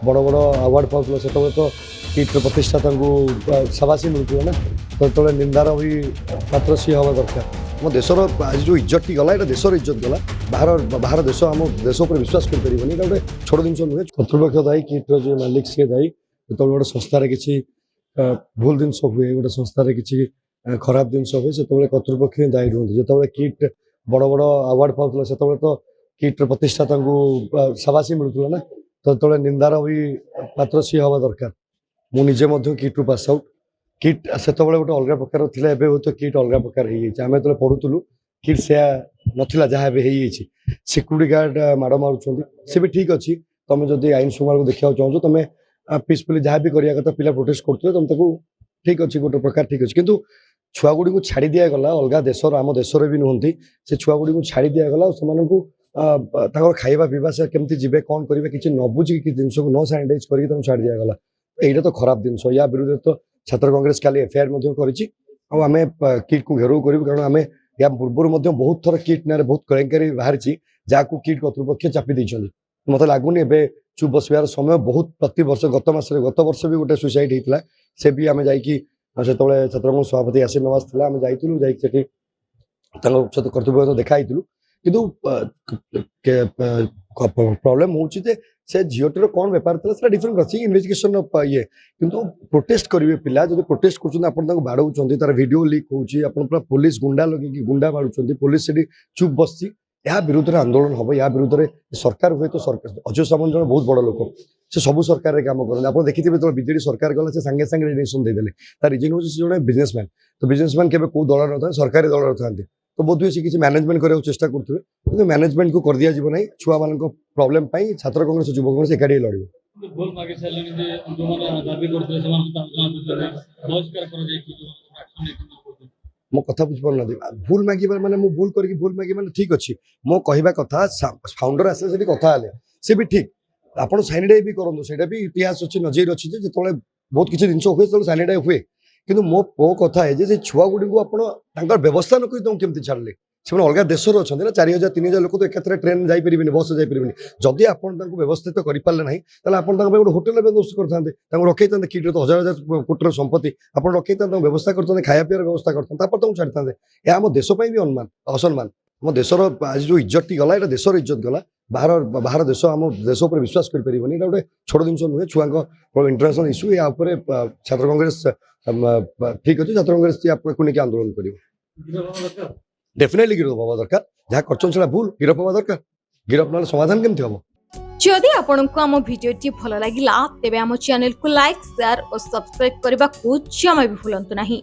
बड़ बड़ आवार्ड पाऊल से तो किट्र प्रतिष्ठाता सबासी मिलूला ना तो जो निंदार भी पात्र सी हवा दरकार मो देशर आज जो इज्जत गला ये देशर इज्जत गला बाहर देश आम देश पर विश्वास कर गोटे छोट जिन नुहे कर्तृपक्ष दायी किट्र जो मालिक सी दायी जो गोटे संस्थार किसी भूल जिन हुए गोटे संस्थार किसी खराब जिन हुए से कर्तृपक्ष ही दायी रुहति जो किट बड़ बड़ आवार्ड पाऊल से तो किट्र प्रतिष्ठाता सबासी मिलूला ना तो जो निंदार भी पात्र सी हवा दरकार मु निजे किट्रु पास आउट किट से गोटे अलग प्रकार थी तो किट अलग प्रकार आम जो पढ़ुलु किट से नाला जहाँ सिक्यूरीटी गार्ड माड़ मारूँ से भी ठीक अच्छे तुम जो आईन श्रृंखला को देखा चाहो तुम पीसफुली जहाँ भी करवा कथा पिला प्रोटेस्ट करुए तुम ताको ठीक अच्छे गोटे प्रकार ठीक अच्छे किंतु छुआ गुड़ी को छाड़ी दिगला अलग देशर आम देशर भी नुहति से छुआ गुड़ी को छाड़ी दिगला से खाଇବା पीवा से केमती जीवे कौन करेंगे किसी न बुझी कि जिन को न सानिटाइज करके छाड़ दिगला यहाँ तो खराब जिन या विरुद्ध तो छात्र कांग्रेस काली एफआईआर आम किट को घेराव करूँ कारण आम या पूर्व बहुत थर किट ना बहुत केलेंकारी बाहरी जहाँ किट कर्तृपक्ष चापी देते मत लगुनि ए चुप बसवार समय बहुत प्रति वर्ष गत वर्ष भी गोटे सुसाइड होता से भी आम जा छात्र कांग्रेस सभापति यासिर नवाज था आम जाइलु सहित कर्तृपक्ष देखाई किंतु प्रॉब्लम होची से झीटर कौन बेपार था डिफरेंट अच्छी इन्वेस्टिगेशन ये किंतु प्रोटेस्ट करेंगे पिला जो प्रोटेस्ट कर बाड़ौं तार वीडियो लीक होगा पुलिस गुंडा लगे गुंडा बाड़ुं पुलिस से चुप बस या विरुद्ध आंदोलन हम या विरुद्ध सरकार हुए तो सरकार अजय सामंत जन बहुत बड़ लोक से सब सरकार कम करते आप देखिए जो बीजेडी सरकार गला से सागे सागे रिजनेसन देदेले तार रिजन हूँ जड़े बिजनेसमैन तो बिजनेसमैन के दल न था सरकारी दल था तो बोध हुए किसी मैनेजमेंट करने चेष्टा करेंगे कि मैनेजमेंट को कर दिया जीव ना छुआ मान प्रॉब्लम छात्र कांग्रेस युव कांग्रेस एकाठी लड़ मो कथा बुझीपार भूल मागे मैंने भूल करके भूल मागे मैंने ठीक अच्छे मो कहवा कथा फाउंडर आसे से कथा से भी ठीक आप सानिटाइज भी करूँ से भी इतिहास अच्छी नजर अच्छी जो बहुत किसी जिन हुए तो सानिटाइज हुए किंतु मो कथा है जे छुआ गुड़ी को आप व्यवस्था न तुम केमती छाड़े से अलग देशर अच्छा ना 4000 3000 लोक तो एक ट्रेन जापरि बस जापरि जदि आप व्यवस्थित करें ना तो आप गोटे होटेल व्यवस्था करते रखे किट तो 1000 कोटी संपत्ति आप रखे व्यवस्था करते खाया पीवार व्यवस्था करते तुम छाड़ते यह आम देशपाई भी असम्मान आम देशर आज जो इज्जत गला ये देशर इज्जत गला बाहर देश आम देश पर विश्वास कर गोटे छोट जिन नुहे छुआ इंटरनेशनल इश्यू या छात्र कांग्रेस ठीक अच्छे छात्र कांग्रेस आपको लेकिन आंदोलन कर डेफिनेटली गिरफ हवा दरकार जहाँ कर भूल गिरफ हवा दरकार गिरफ ना समाधान केमती हम जदि आपंक आम भिडी भल लगा तेब आम चैनल को लाइक शेयर और सब्सक्राइब करने को जमा भी भूलु नहीं।